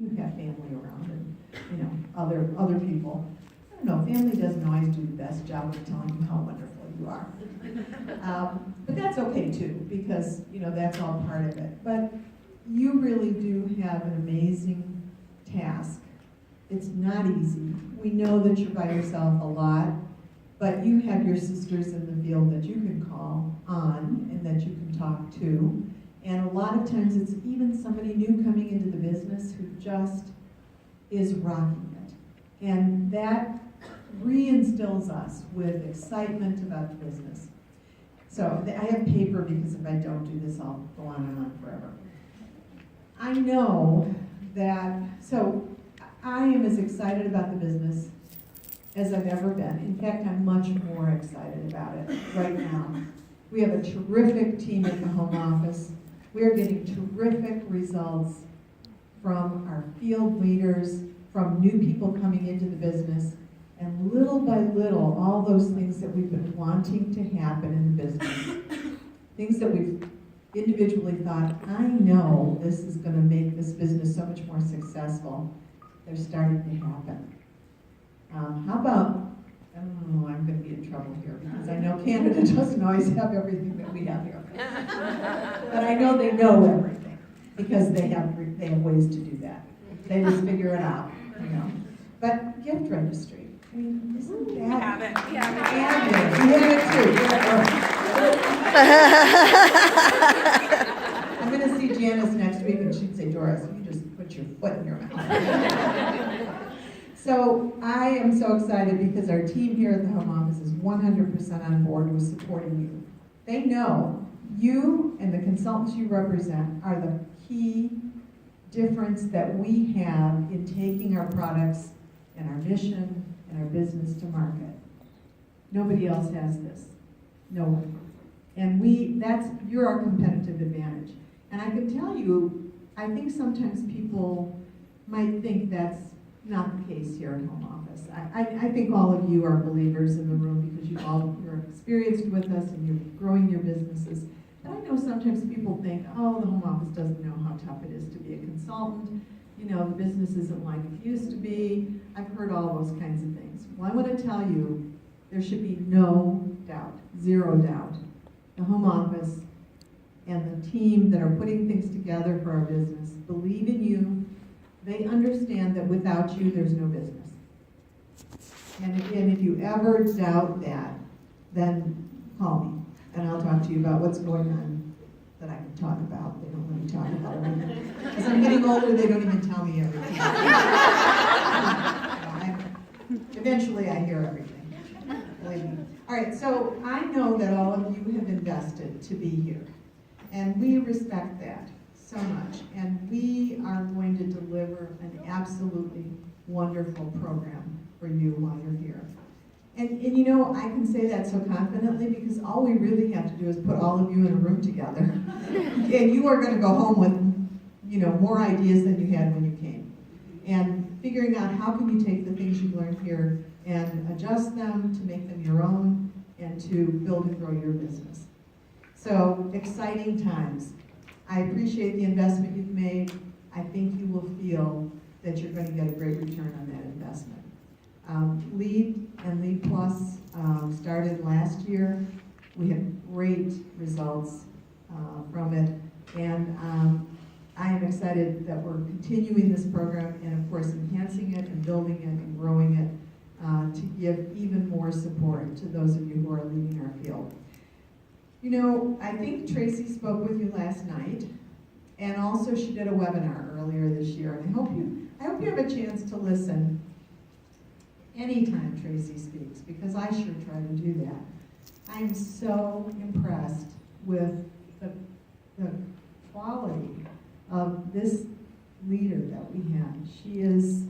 you have family around and, you know, other people. I don't know, family doesn't always do the best job of telling you how wonderful you are. But that's okay too, because, you know, that's all part of it. But you really do have an amazing task. It's not easy. We know that you're by yourself a lot, but you have your sisters in the field that you can call on and that you can talk to. And a lot of times it's even somebody new coming into the business who just is rocking it. And that reinstills us with excitement about the business. So I have paper because if I don't do this, I'll go on and on forever. I know that, so I am as excited about the business as I've ever been. In fact, I'm much more excited about it right now. We have a terrific team at the home office. We are getting terrific results from our field leaders, from new people coming into the business, and little by little, all those things that we've been wanting to happen in the business, things that we've individually thought, I know this is going to make this business so much more successful, they're starting to happen. How about, I'm going to be in trouble here because I know Canada doesn't always have everything that we have here. But I know they know everything because they have ways to do that. They just figure it out, you know. But gift registry, I mean, isn't that? We have it. We have it too. I'm going to see Janice next week and she'd say, Doris, you just put your foot in your mouth. So I am so excited because our team here at the home office is 100% on board with supporting you. They know you and the consultants you represent are the key difference that we have in taking our products and our mission and our business to market. Nobody else has this. No one. And you're our competitive advantage. And I can tell you, I think sometimes people might think that's not the case here at home office. I think all of you are believers in the room because you're experienced with us and you're growing your businesses. But I know sometimes people think, oh, the home office doesn't know how tough it is to be a consultant. You know, the business isn't like it used to be. I've heard all those kinds of things. Well, I want to tell you, there should be no doubt, zero doubt. The home office and the team that are putting things together for our business believe in you. They understand that without you, there's no business. And again, if you ever doubt that, then call me, and I'll talk to you about what's going on that I can talk about. They don't let me talk about it. As I'm getting older, they don't even tell me everything. Eventually, I hear everything. Believe me. All right, so I know that all of you have invested to be here, and we respect that so much, and we are going to deliver an absolutely wonderful program for you while you're here. And you know, I can say that so confidently because all we really have to do is put all of you in a room together. And you are going to go home with, you know, more ideas than you had when you came. And figuring out how can you take the things you've learned here and adjust them to make them your own and to build and grow your business. So, exciting times. I appreciate the investment you've made. I think you will feel that you're going to get a great return on that investment. LEAD and LEAD Plus started last year. We had great results from it, and I am excited that we're continuing this program and of course enhancing it and building it and growing it to give even more support to those of you who are leading our field. You know, I think Tracy spoke with you last night, and also she did a webinar earlier this year, and I hope you have a chance to listen anytime Tracy speaks, because I sure try to do that. I am so impressed with the quality of this leader that we have. She is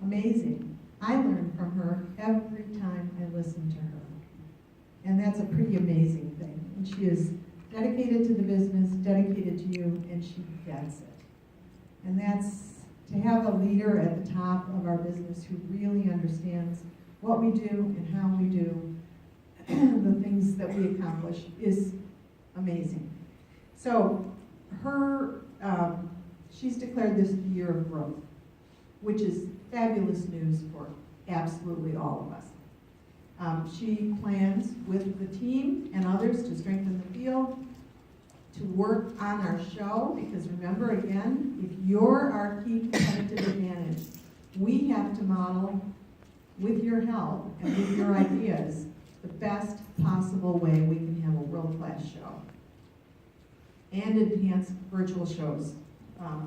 amazing. I learn from her every time I listen to her. And that's a pretty amazing thing. And she is dedicated to the business, dedicated to you, and she gets it. And that's to have a leader at the top of our business who really understands what we do and how we do the things that we accomplish is amazing. So she's declared this the year of growth. which is fabulous news for absolutely all of us. She plans with the team and others to strengthen the field, to work on our show, because remember again, if you're our key competitive advantage, we have to model, with your help and with your ideas, the best possible way we can have a world-class show. And enhance virtual shows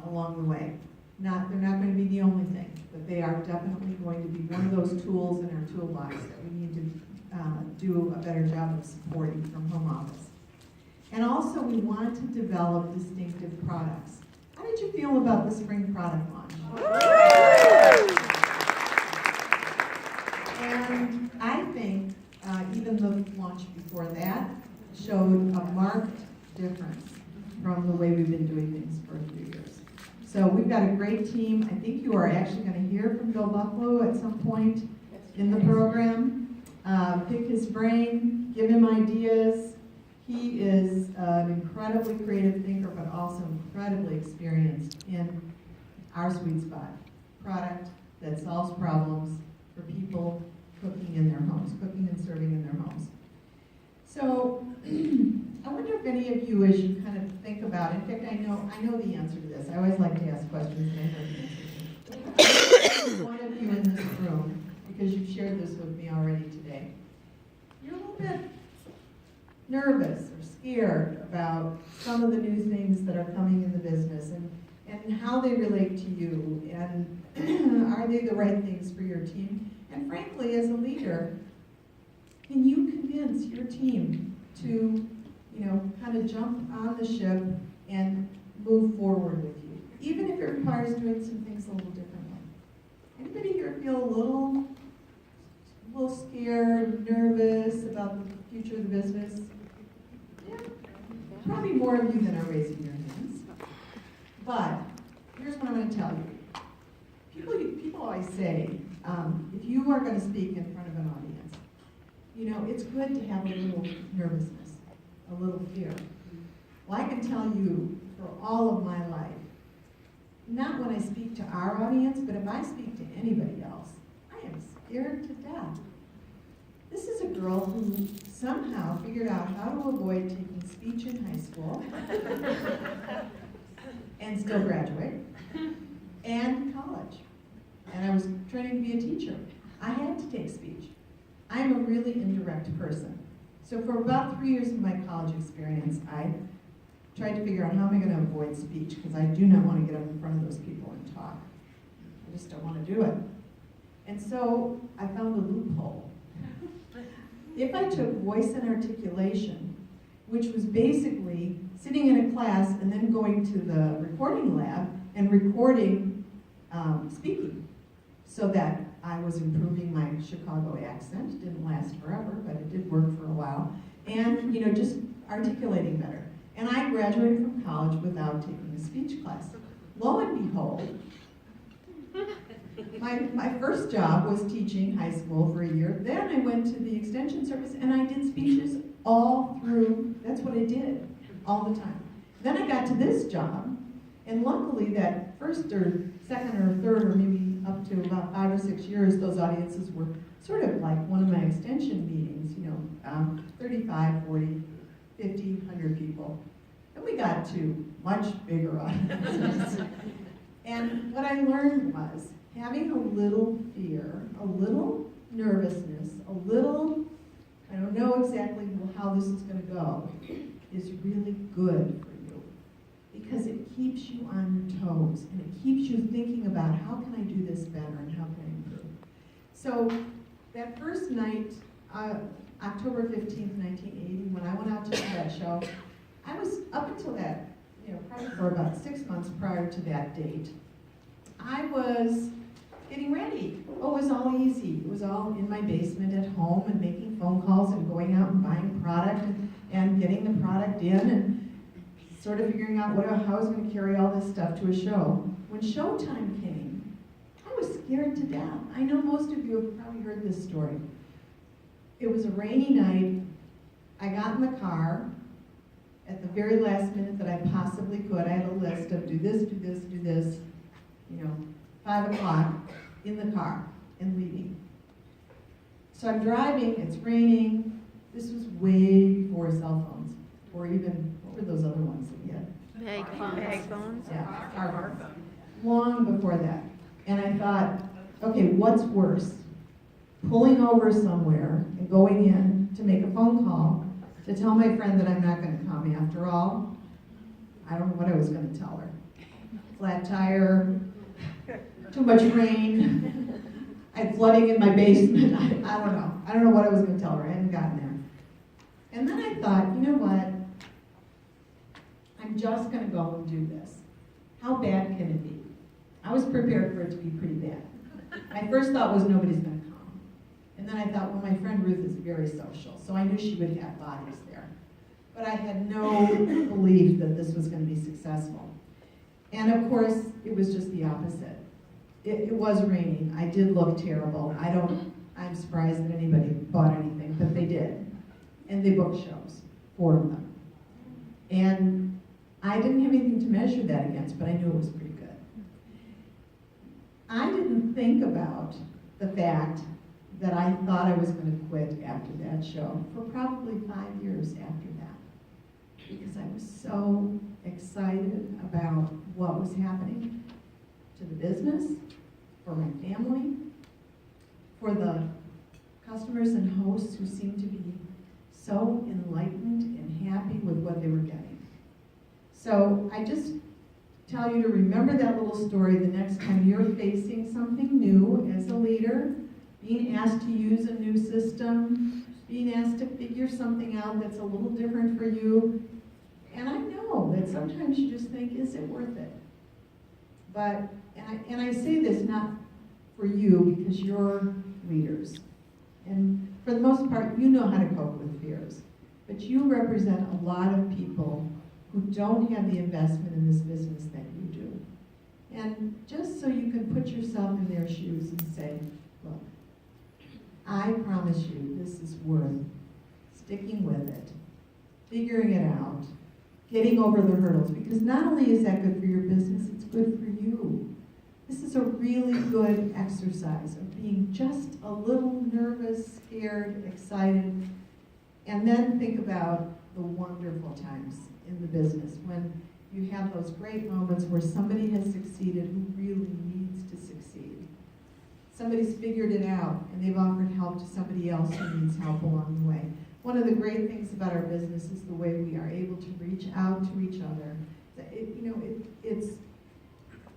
along the way. They're not going to be the only thing, but they are definitely going to be one of those tools in our toolbox that we need to do a better job of supporting from home office. And also, we want to develop distinctive products. How did you feel about the spring product launch? And I think even the launch before that showed a marked difference from the way we've been doing things for a few years. So we've got a great team. I think you are actually going to hear from Bill Buffalo at some point in the program. Pick his brain, give him ideas. He is an incredibly creative thinker, but also incredibly experienced in our sweet spot. Product that solves problems for people cooking in their homes, cooking and serving in their homes. So I wonder if any of you, as you kind of think about, in fact, I know the answer to this. I always like to ask questions and I know the answer to them. One of you in this room, because you've shared this with me already today, you're a little bit nervous or scared about some of the new things that are coming in the business and how they relate to you, and are they the right things for your team? And frankly, as a leader, can you convince your team to, kind of jump on the ship and move forward with you, even if it requires doing some things a little differently? Anybody here feel a little scared, nervous about the future of the business? Yeah, probably more of you than are raising your hands. But here's what I'm going to tell you. People always say, if you are going to speak in front of an audience, it's good to have a little nervousness, a little fear. Well, I can tell you, for all of my life, not when I speak to our audience, but if I speak to anybody else, I am scared to death. This is a girl who somehow figured out how to avoid taking speech in high school and still graduate, and college. And I was training to be a teacher. I had to take speech. I'm a really indirect person. So for about 3 years of my college experience, I tried to figure out how am I going to avoid speech, because I do not want to get up in front of those people and talk. I just don't want to do it. And so I found a loophole. If I took voice and articulation, which was basically sitting in a class and then going to the recording lab and recording speaking, so that I was improving my Chicago accent. It didn't last forever, but it did work for a while. And just articulating better. And I graduated from college without taking a speech class. Lo and behold, my first job was teaching high school for a year. Then I went to the extension service and I did speeches all through, that's what I did, all the time. Then I got to this job, and luckily that first or second or third or maybe up to about 5 or 6 years, those audiences were sort of like one of my extension meetings, 35, 40, 50, 100 people. Then we got to much bigger audiences. And what I learned was having a little fear, a little nervousness, a little, I don't know exactly how this is going to go, is really good for you. Because it keeps you on your toes, and it keeps you thinking about how can I do this better and how can I improve. So that first night, October 15th, 1980, when I went out to do that show, I was, up until that, probably for about 6 months prior to that date, I was getting ready. Oh, it was all easy. It was all in my basement at home and making phone calls and going out and buying product and getting the product in and sort of figuring out how I was going to carry all this stuff to a show. When showtime came, I was scared to death. I know most of you have probably heard this story. It was a rainy night. I got in the car at the very last minute that I possibly could. I had a list of do this, do this, do this, 5 o'clock in the car and leaving. So I'm driving, it's raining. This was way before cell phones, or even, what were those other ones that we had? Bag phones. Yeah, our phones. Long before that. And I thought, okay, what's worse? Pulling over somewhere and going in to make a phone call to tell my friend that I'm not going to come after all. I don't know what I was going to tell her. Flat tire, too much rain, I had flooding in my basement. I don't know. I don't know what I was going to tell her. I hadn't gotten there. And then I thought, you know what? I'm just going to go and do this. How bad can it be? I was prepared for it to be pretty bad. My first thought was nobody's going to come. And then I thought, well, my friend Ruth is very social, so I knew she would have bodies there. But I had no belief that this was going to be successful. And of course, it was just the opposite. It was raining. I did look terrible. I'm surprised that anybody bought anything, but they did. And they booked shows, 4 of them. And I didn't have anything to measure that against, but I knew it was pretty good. I didn't think about the fact that I thought I was going to quit after that show for probably 5 years after that, because I was so excited about what was happening to the business, for my family, for the customers and hosts who seemed to be so enlightened and happy with what they were getting. So I just tell you to remember that little story the next time you're facing something new as a leader, being asked to use a new system, being asked to figure something out that's a little different for you. And I know that sometimes you just think, is it worth it? But, and I say this not for you because you're leaders. And for the most part, you know how to cope with fears. But you represent a lot of people who don't have the investment in this business that you do. And just so you can put yourself in their shoes and say, look, I promise you this is worth sticking with it, figuring it out, getting over the hurdles, because not only is that good for your business, it's good for you. This is a really good exercise of being just a little nervous, scared, excited, and then think about the wonderful times in the business when you have those great moments where somebody has succeeded who really needs to succeed. Somebody's figured it out and they've offered help to somebody else who needs help along the way. One of the great things about our business is the way we are able to reach out to each other. It's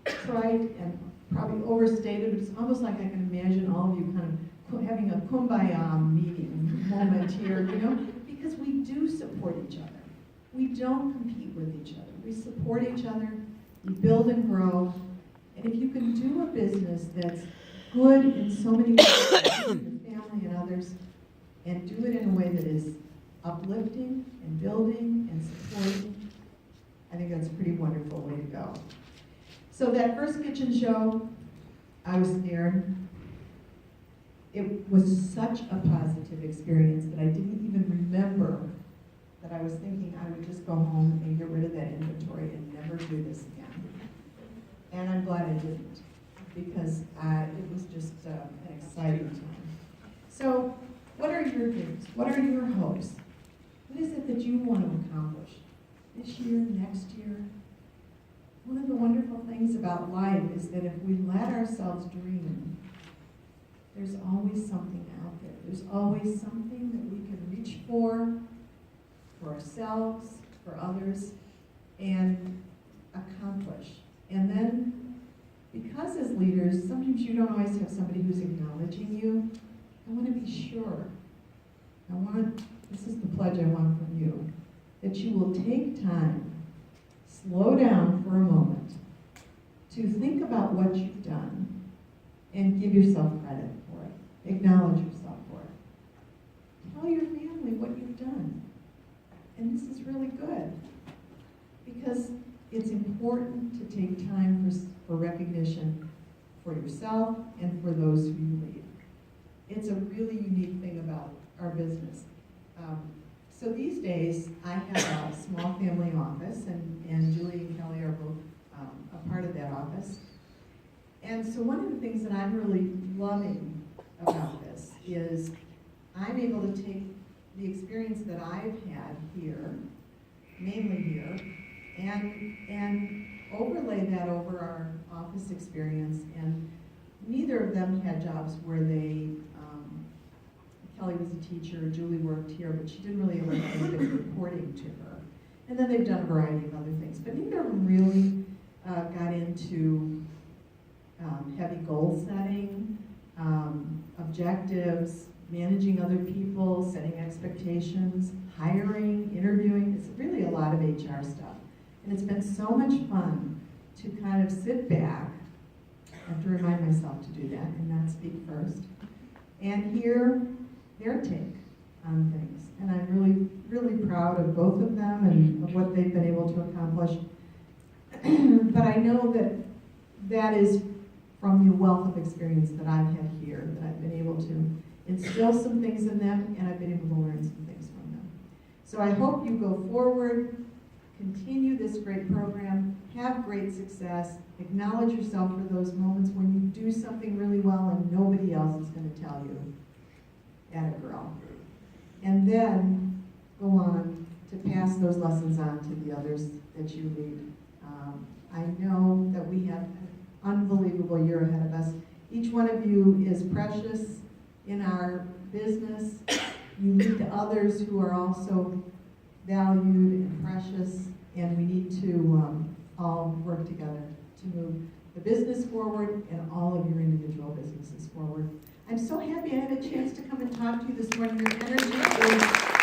trite and probably overstated, but it's almost like I can imagine all of you kind of having a kumbaya meeting moment here, because we do support each other. We don't compete with each other. We support each other, we build and grow, and if you can do a business that's good in so many ways, for your family and others, and do it in a way that is uplifting and building and supporting, I think that's a pretty wonderful way to go. So that first kitchen show, I was scared. It was such a positive experience that I didn't even remember that I was thinking I would just go home and get rid of that inventory and never do this again. And I'm glad I didn't, because it was just an exciting time. So what are your dreams? What are your hopes? What is it that you want to accomplish this year, next year? One of the wonderful things about life is that if we let ourselves dream, there's always something out there. There's always something that we can reach for ourselves, for others, and accomplish. And then, because as leaders, sometimes you don't always have somebody who's acknowledging you, I want to be sure. This is the pledge I want from you, that you will take time, slow down for a moment, to think about what you've done and give yourself credit for it. Acknowledge yourself for it. Tell your family what you've done. And this is really good, because it's important to take time for recognition for yourself and for those who you lead. It's a really unique thing about our business. So these days, I have a small family office, and Julie and Kelly are both a part of that office. And so one of the things that I'm really loving about this is I'm able to take the experience that I've had here, mainly here, and overlay that over our office experience. And neither of them had jobs where they, Kelly was a teacher, Julie worked here, but she didn't really ever have anybody reporting to her. And then they've done a variety of other things, but neither of them really got into heavy goal setting, objectives, managing other people, setting expectations, hiring, interviewing. It's really a lot of HR stuff. And it's been so much fun to kind of sit back. I have to remind myself to do that and not speak first. And hear their take on things. And I'm really, really proud of both of them and of what they've been able to accomplish. But I know that that is from the wealth of experience that I've had here, that I've been able to instill some things in them, and I've been able to learn some things from them. So I hope you go forward, continue this great program, have great success, acknowledge yourself for those moments when you do something really well and nobody else is going to tell you, atta girl. And then go on to pass those lessons on to the others that you lead. I know that we have an unbelievable year ahead of us. Each one of you is precious in our business. You lead others who are also valued and precious, and we need to all work together to move the business forward and all of your individual businesses forward. I'm so happy I had a chance to come and talk to you this morning. Your energy is